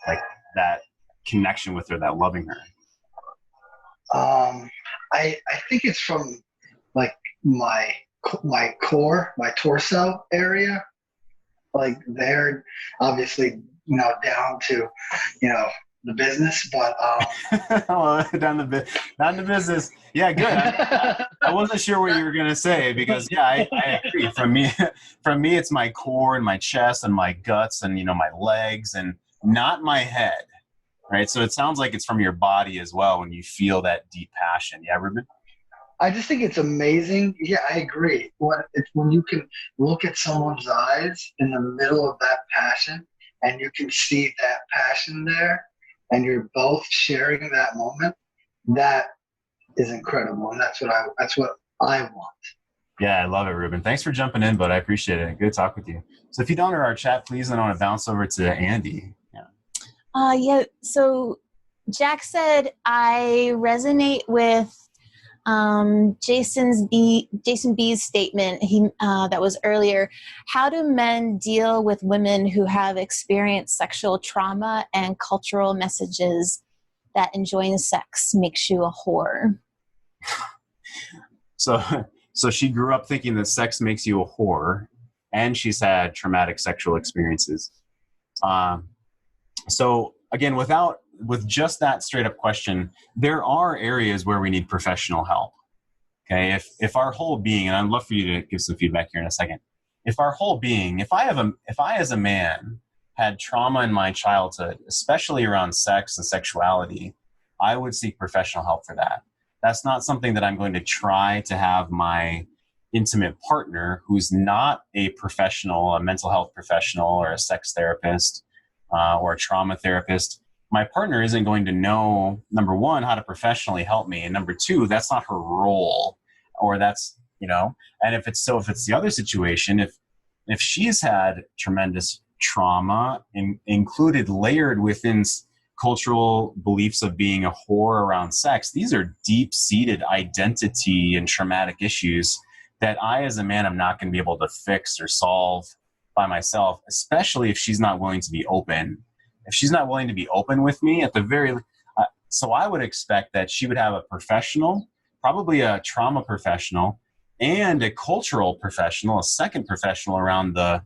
like that connection with her, that loving her? I think it's from like my core, my torso area, like there, obviously, down to, the business, but down the business. Yeah, good. I wasn't sure what you were gonna say, because I agree. From me, it's my core and my chest and my guts and my legs, and not my head. Right. So it sounds like it's from your body as well when you feel that deep passion. Yeah, Rueben? I just think it's amazing. Yeah, I agree. When you can look at someone's eyes in the middle of that passion, and you can see that passion there, and you're both sharing that moment, that is incredible. And that's what I want. Yeah, I love it, Rueben. Thanks for jumping in, bud. I appreciate it. Good to talk with you. So if you don't know our chat, please, then I want to bounce over to Andy. Yeah. So Jack said, I resonate with Jason B's statement that was earlier. How do men deal with women who have experienced sexual trauma and cultural messages that enjoying sex makes you a whore? So she grew up thinking that sex makes you a whore, and she's had traumatic sexual experiences. So again, with just that straight up question, there are areas where we need professional help. Okay. If our whole being, and I'd love for you to give some feedback here in a second. If our whole being, if I as a man had trauma in my childhood, especially around sex and sexuality, I would seek professional help for that. That's not something that I'm going to try to have my intimate partner, who's not a professional, a mental health professional or a sex therapist or a trauma therapist. My partner isn't going to know, number one, how to professionally help me. And number two, that's not her role, or that's, and if it's the other situation, if she's had tremendous trauma included, layered within cultural beliefs of being a whore around sex, these are deep-seated identity and traumatic issues that I, as a man, am not going to be able to fix or solve by myself, especially if she's not willing to be open. If she's not willing to be open with me, so I would expect that she would have a professional, probably a trauma professional, and a cultural professional, a second professional around the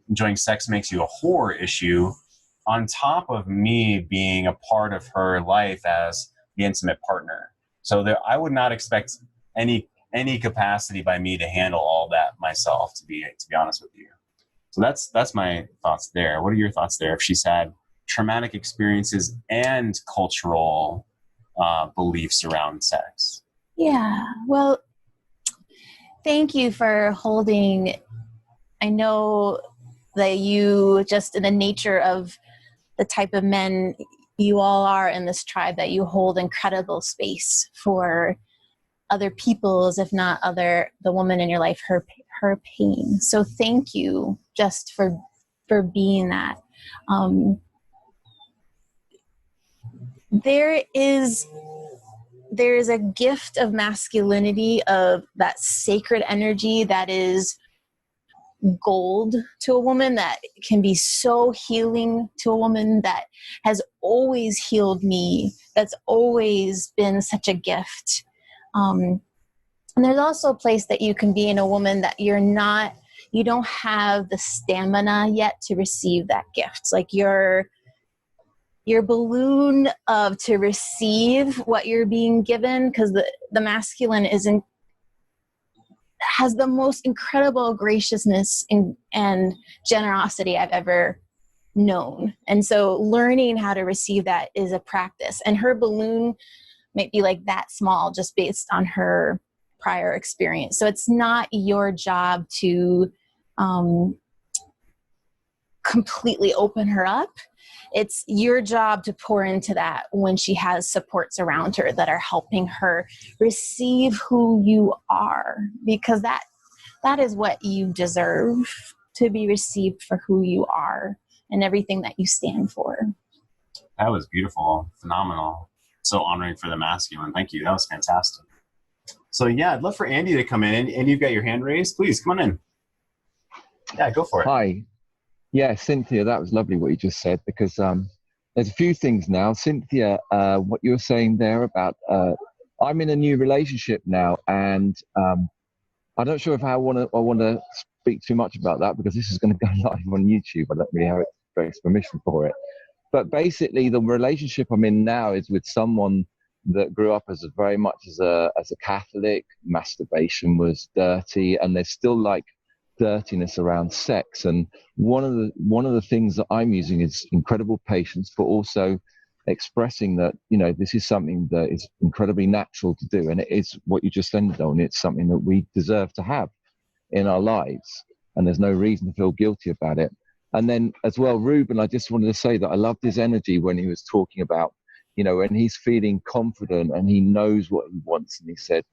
enjoying sex makes you a whore issue, on top of me being a part of her life as the intimate partner. So I would not expect any capacity by me to handle all that myself, to be honest with you. So that's my thoughts there. What are your thoughts there? If she's had traumatic experiences and cultural beliefs around sex. Yeah, well, thank you for holding. I know that you, just in the nature of the type of men you all are in this tribe, that you hold incredible space for other people's, if not the woman in your life, her pain. So thank you just for being that. There is a gift of masculinity, of that sacred energy that is gold to a woman, that can be so healing to a woman, that has always healed me, that's always been such a gift. And there's also a place that you can be in a woman that you don't have the stamina yet to receive that gift. Like your balloon to receive what you're being given, because the masculine has the most incredible graciousness and generosity I've ever known. And so learning how to receive that is a practice. And her balloon might be like that small, just based on her prior experience. So it's not your job to completely open her up. It's your job to pour into that when she has supports around her that are helping her receive who you are, because that is what you deserve, to be received for who you are and everything that you stand for. That was beautiful, phenomenal. So honoring for the masculine. Thank you. That was fantastic. So yeah, I'd love for Andy to come in, and you've got your hand raised. Please come on in. Yeah, go for it. Hi. Yeah, Cynthia, that was lovely what you just said, because there's a few things now. Cynthia, what you were saying there about, I'm in a new relationship now, and I'm not sure if I want to speak too much about that, because this is going to go live on YouTube. I don't really have permission for it. But basically, the relationship I'm in now is with someone that grew up as very much as a Catholic. Masturbation was dirty, and there's still like dirtiness around sex. And one of the things that I'm using is incredible patience, but also expressing that, this is something that is incredibly natural to do, and it is what you just ended on. It's something that we deserve to have in our lives, and there's no reason to feel guilty about it. And then as well, Rueben, I just wanted to say that I loved his energy when he was talking about, when he's feeling confident and he knows what he wants, and he said,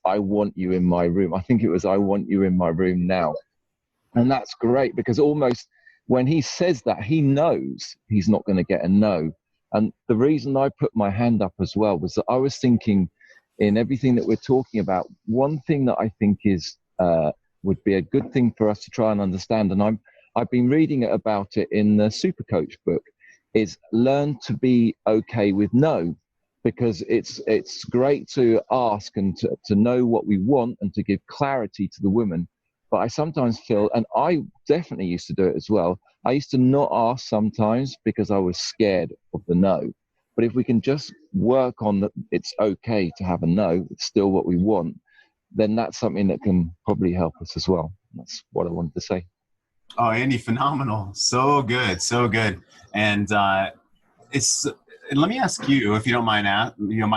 I want you in my room. I think it was, I want you in my room now. And that's great, because almost when he says that, he knows he's not going to get a no. And the reason I put my hand up as well was that I was thinking, in everything that we're talking about, one thing that I think is would be a good thing for us to try and understand, and I've been reading about it in the Super Coach book, is learn to be okay with no, because it's great to ask and to know what we want and to give clarity to the woman. But I sometimes feel, and I definitely used to do it as well, I used to not ask sometimes because I was scared of the no. But if we can just work on that, it's okay to have a no, it's still what we want, then that's something that can probably help us as well. That's what I wanted to say. Oh, Andy, phenomenal. So good. So good. And let me ask you, if you don't mind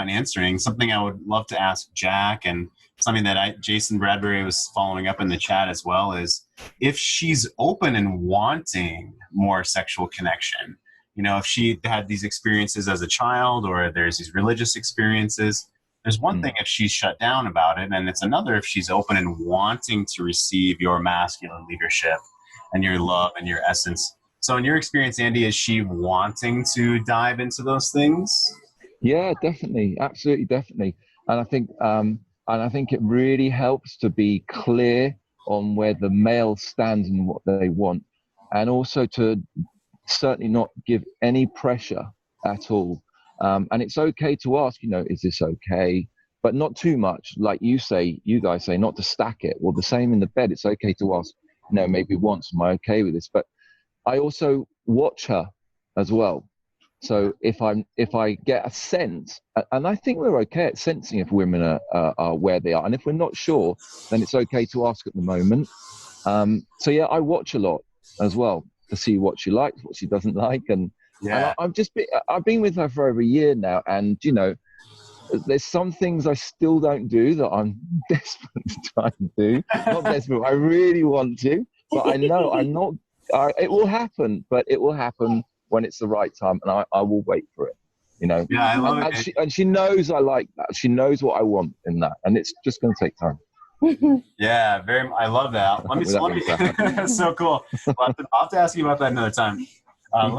answering, something I would love to ask Jack, and something that Jason Bradbury was following up in the chat as well, is if she's open and wanting more sexual connection, if she had these experiences as a child, or there's these religious experiences, there's one thing if she's shut down about it, and it's another if she's open and wanting to receive your masculine leadership and your love and your essence. So in your experience, Andy, is she wanting to dive into those things? Yeah, definitely. Absolutely, definitely. And I think it really helps to be clear on where the male stands and what they want. And also to certainly not give any pressure at all. And it's okay to ask, is this okay? But not too much. Like you guys say, not to stack it. Well, the same in the bed. It's okay to ask, maybe once, am I okay with this? But I also watch her as well. So if I get a sense, and I think we're okay at sensing if women are where they are, and if we're not sure, then it's okay to ask at the moment. So yeah, I watch a lot as well to see what she likes, what she doesn't like, and I've been with her for over a year now, and there's some things I still don't do that I'm desperate to try and do. Not desperate, I really want to, but I know I'm not. It will happen, but it will happen when it's the right time, and I will wait for it. Yeah, I love it. And she knows I like that. She knows what I want in that, and it's just going to take time. Yeah, I love that. Let me that's so cool. I'll have to ask you about that another time. Let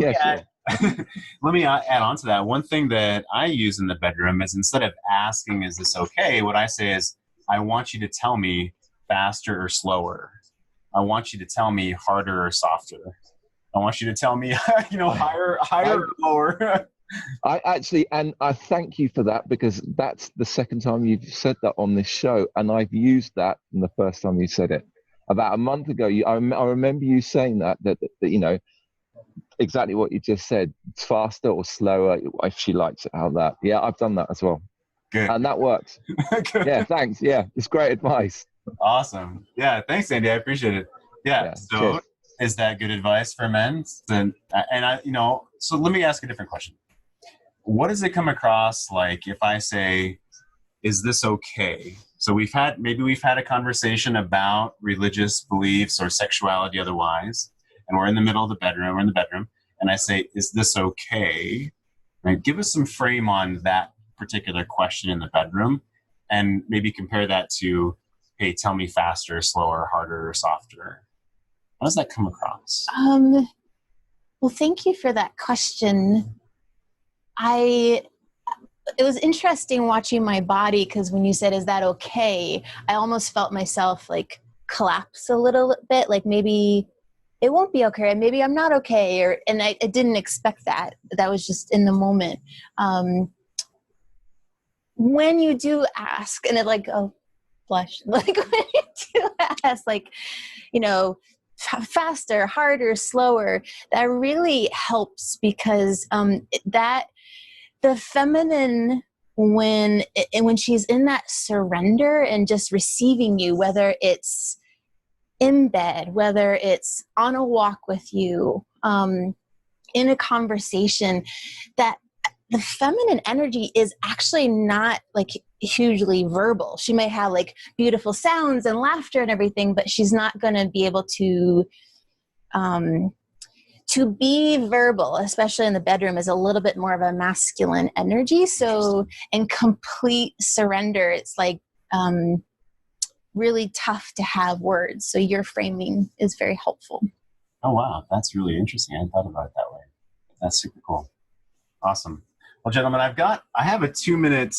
me add on to that. One thing that I use in the bedroom is, instead of asking, is this okay? What I say is, I want you to tell me faster or slower. I want you to tell me harder or softer. I want you to tell me, higher or lower. I thank you for that, because that's the second time you've said that on this show, and I've used that from the first time you said it. About a month ago, I remember you saying that exactly what you just said, faster or slower, if she likes it, how that. Yeah, I've done that as well. Good. And that works. Yeah, thanks. Yeah, it's great advice. Awesome. Yeah, thanks, Andy. I appreciate it. Yeah. So cheers. Is that good advice for men? So let me ask a different question. What does it come across like if I say, is this okay? So we've had a conversation about religious beliefs or sexuality otherwise, and we're in the middle of the bedroom, and I say, is this okay? Right? Give us some frame on that particular question in the bedroom, and maybe compare that to, hey, tell me faster, slower, harder, or softer. How does that come across? Well, thank you for that question. It was interesting watching my body, because when you said, is that okay? I almost felt myself like collapse a little bit, like maybe it won't be okay, and maybe I'm not okay, and I didn't expect that. That was just in the moment. When you do ask, and it blush, like when you do ask, faster, harder, slower, that really helps, because the feminine, when she's in that surrender and just receiving you, whether it's in bed, whether it's on a walk with you, in a conversation, that the feminine energy is actually not hugely verbal. She may have beautiful sounds and laughter and everything, but she's not going to be able to be verbal, especially in the bedroom, is a little bit more of a masculine energy. So in complete surrender, it's really tough to have words. So your framing is very helpful. Oh, wow. That's really interesting. I hadn't thought about it that way. That's super cool. Awesome. Well, gentlemen, I have a 2-minute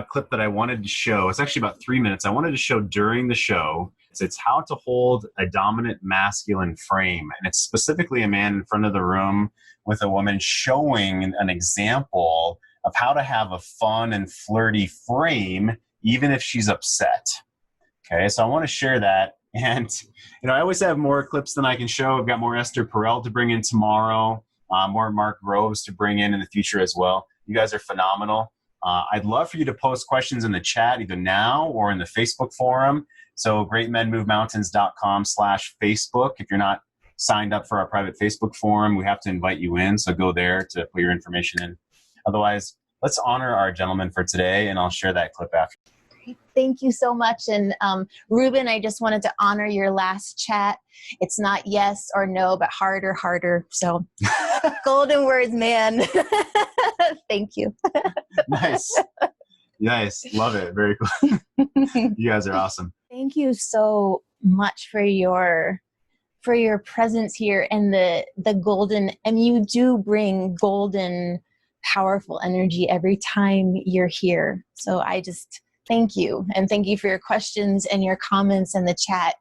clip that I wanted to show. It's actually about 3 minutes. I wanted to show during the show. It's how to hold a dominant masculine frame. And it's specifically a man in front of the room with a woman showing an example of how to have a fun and flirty frame, even if she's upset. Okay, so I want to share that. And, I always have more clips than I can show. I've got more Esther Perel to bring in tomorrow, more Mark Groves to bring in the future as well. You guys are phenomenal. I'd love for you to post questions in the chat either now or in the Facebook forum. So greatmenmovemountains.com/Facebook. If you're not signed up for our private Facebook forum, we have to invite you in. So go there to put your information in. Otherwise, let's honor our gentleman for today, and I'll share that clip after. Thank you so much. And Rueben, I just wanted to honor your last chat. It's not yes or no, but harder, harder. So golden words, man. Thank you. Nice. Love it. Very cool. You guys are awesome. Thank you so much for your presence here and the golden, and you do bring golden, powerful energy every time you're here. So I just thank you. And thank you for your questions and your comments in the chat.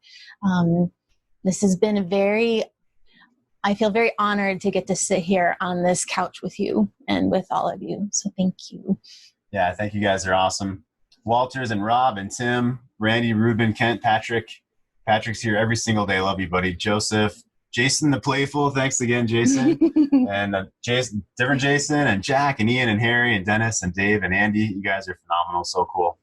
This has been I feel very honored to get to sit here on this couch with you and with all of you. So thank you. Yeah, thank you guys are awesome. Walters and Rob and Tim, Randy, Ruben, Kent, Patrick. Patrick's here every single day. Love you, buddy. Joseph, Jason the Playful. Thanks again, Jason. And different Jason and Jack and Ian and Harry and Dennis and Dave and Andy. You guys are phenomenal. So cool.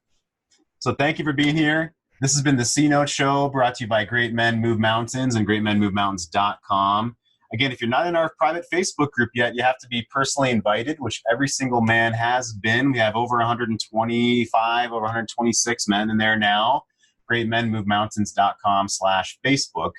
So thank you for being here. This has been the C-Note Show, brought to you by Great Men Move Mountains and greatmenmovemountains.com. Again, if you're not in our private Facebook group yet, you have to be personally invited, which every single man has been. We have over 125, over 126 men in there now. greatmenmovemountains.com/Facebook.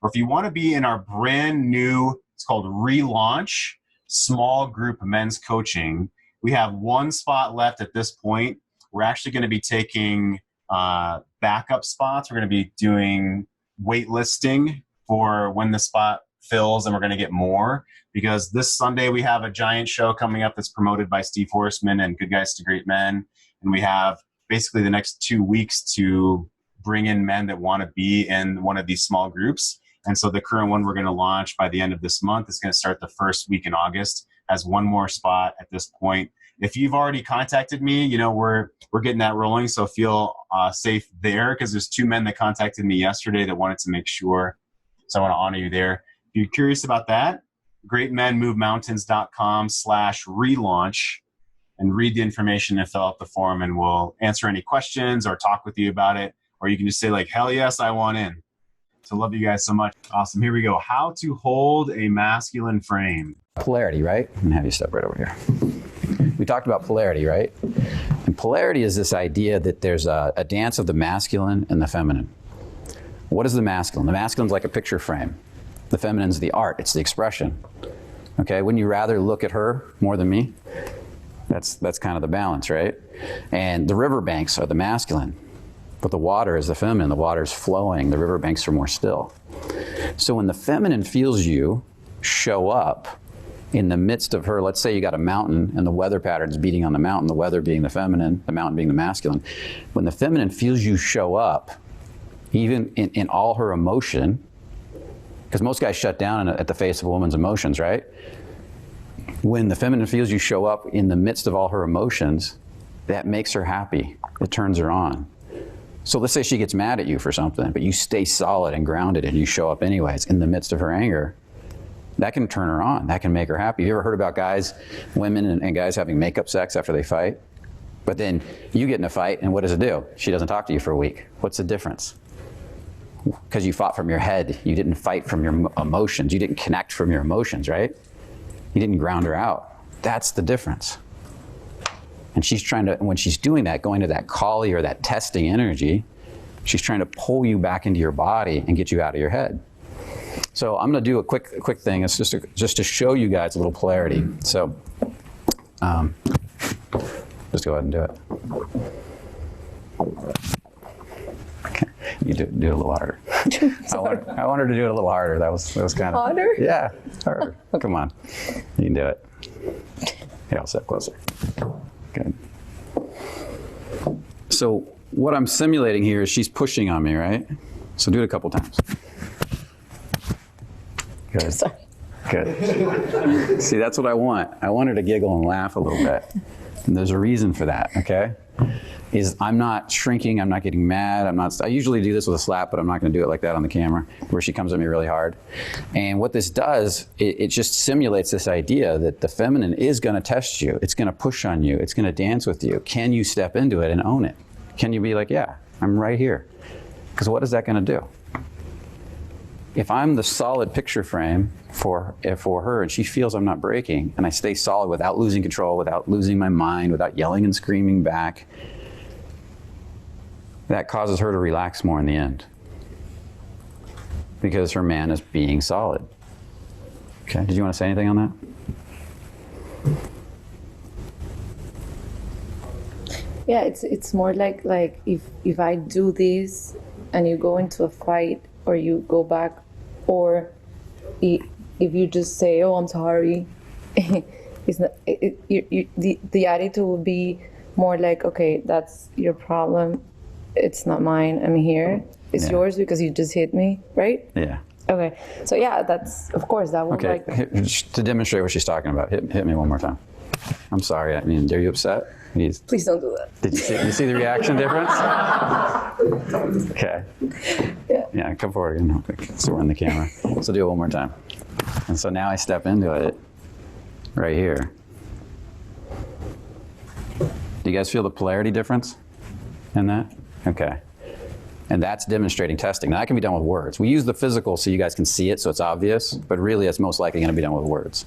Or if you want to be in our brand new, it's called Relaunch, small group men's coaching, we have one spot left at this point. We're actually going to be taking backup spots. We're going to be doing waitlisting for when the spot fills, and we're going to get more because this Sunday we have a giant show coming up that's promoted by Steve Horseman and Good Guys to Great Men. And we have basically the next 2 weeks to bring in men that want to be in one of these small groups. And so the current one we're going to launch by the end of this month is going to start the first week in August, has one more spot at this point. If you've already contacted me, we're getting that rolling, so feel safe there because there's 2 men that contacted me yesterday that wanted to make sure. So I want to honor you there. If you're curious about that, greatmenmovemountains.com/relaunch and read the information and fill out the form, and we'll answer any questions or talk with you about it. Or you can just say hell yes, I want in. So love you guys so much. Awesome. Here we go. How to hold a masculine frame. Polarity, right? I'm gonna have you step right over here. We talked about polarity, right? And polarity is this idea that there's a dance of the masculine and the feminine. What is the masculine? The masculine's like a picture frame. The feminine's the art, it's the expression. Okay, wouldn't you rather look at her more than me? That's kind of the balance, right? And the riverbanks are the masculine, but the water is the feminine. The water's flowing, the riverbanks are more still. So when the feminine feels you show up in the midst of her, let's say you got a mountain and the weather pattern's beating on the mountain, the weather being the feminine, the mountain being the masculine. When the feminine feels you show up, even in all her emotion, because most guys shut down at the face of a woman's emotions, right? When the feminine feels you show up in the midst of all her emotions, that makes her happy. It turns her on. So let's say she gets mad at you for something, but you stay solid and grounded and you show up anyways in the midst of her anger. That can turn her on. That can make her happy. You ever heard about guys, women and guys having makeup sex after they fight? But then you get in a fight and what does it do? She doesn't talk to you for a week. What's the difference? Because you fought from your head. You didn't fight from your emotions. You didn't connect from your emotions, right? You didn't ground her out. That's the difference. And she's trying to, when she's doing that, going to that collie or that testing energy, she's trying to pull you back into your body and get you out of your head. So I'm going to do a quick thing. It's just to show you guys a little polarity. So just go ahead and do it. Okay. You do it a little harder. I want her to do it a little harder. That was kind of harder. Yeah, harder. Come on, you can do it. Okay, I'll step closer. Good. So what I'm simulating here is she's pushing on me, right? So do it a couple times. Good. Sorry. Good. See, that's what I want. I want her to giggle and laugh a little bit. And there's a reason for that, okay? Is I'm not shrinking, I'm not getting mad, I usually do this with a slap, but I'm not gonna do it like that on the camera, where she comes at me really hard. And what this does, it just simulates this idea that the feminine is gonna test you, it's gonna push on you, it's gonna dance with you. Can you step into it and own it? Can you be like, yeah, I'm right here? Because what is that gonna do? If I'm the solid picture frame for her and she feels I'm not breaking and I stay solid without losing control, without losing my mind, without yelling and screaming back, that causes her to relax more in the end because her man is being solid. Okay, did you want to say anything on that? Yeah, it's more like if I do this and you go into a fight or you go back, or if you just say, "Oh, I'm sorry," it's not. The attitude would be more like, "Okay, that's your problem. It's not mine. I'm here. It's yours because you just hit me, right?" Yeah. Okay. So yeah, that's of course that would okay. To demonstrate what she's talking about, hit me one more time. I'm sorry. I mean, are you upset? Please don't do that. Did you see the reaction difference? Okay. Yeah, come forward again real quick. So we're in the camera. So do it one more time. And so now I step into it right here. Do you guys feel the polarity difference in that? Okay. And that's demonstrating testing. Now that can be done with words. We use the physical so you guys can see it, so it's obvious, but really it's most likely going to be done with words.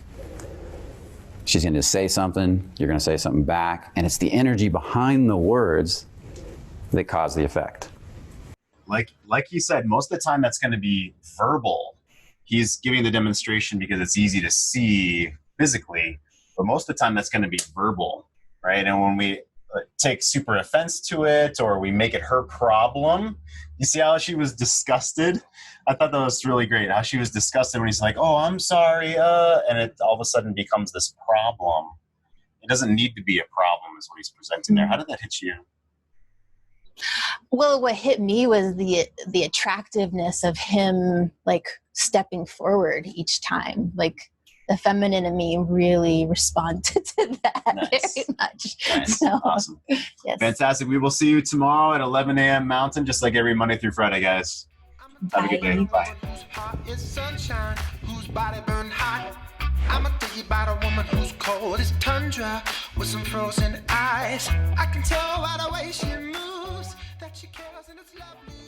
She's going to say something, you're going to say something back, and it's the energy behind the words that cause the effect. Like he said, most of the time that's going to be verbal. He's giving the demonstration because it's easy to see physically, but most of the time that's going to be verbal, right? And when we take super offense to it or we make it her problem, you see how she was disgusted? I thought that was really great, how she was disgusted when he's like, "Oh, I'm sorry," and it all of a sudden becomes this problem. It doesn't need to be a problem is what he's presenting there. How did that hit you? Well, what hit me was the attractiveness of him, like, stepping forward each time. Like, the feminine in me really responded to that very much. Nice. So, Awesome. Yes. Fantastic. We will see you tomorrow at 11 a.m. Mountain, just like every Monday through Friday, guys. Have a good day. Bye. Whose heart is sunshine, whose body burn hot. I'ma tell you about a woman who's cold as tundra with some frozen eyes. I can tell by the way she moves that she cares and it's lovely.